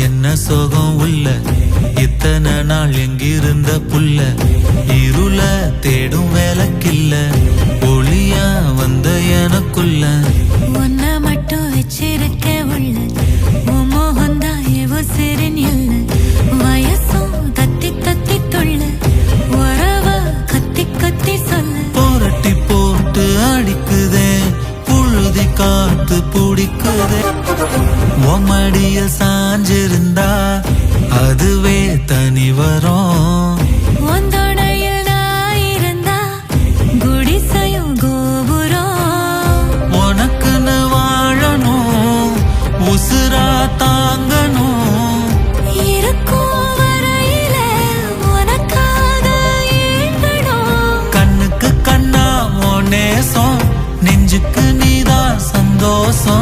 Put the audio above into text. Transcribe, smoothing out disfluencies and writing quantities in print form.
என்ன சோகம் உள்ள இத்தனை நாள் எங்கிருந்த புல்ல இருள தேடும் வேலைக்கில்ல ஒளியா வந்த எனக்குள்ள ஒன்ன மட்டும் வச்சிருக்க உள்ள மோகந்தா எவோ சிறின் இல்ல வயசும் தத்தி தத்தி துள்ள உறவ கத்தி கத்தி சொல்ல புரட்டி போட்டு அடிக்குதே புழுதி காத்து பிடிக்குதே மடியில் சாஞ்சிருந்தா அதுவே தனி வரும் ஒந்தோடையில் நான் இருந்தா குடிசையும் கோபுரம் உனக்குன்னு வாழணும் உசுரா தாங்கணும் இருக்கும் வரையில உனக்காக ஏங்கணும் கண்ணுக்கு கண்ணா உன் நேசம் நெஞ்சுக்கு நீதான் சந்தோஷம்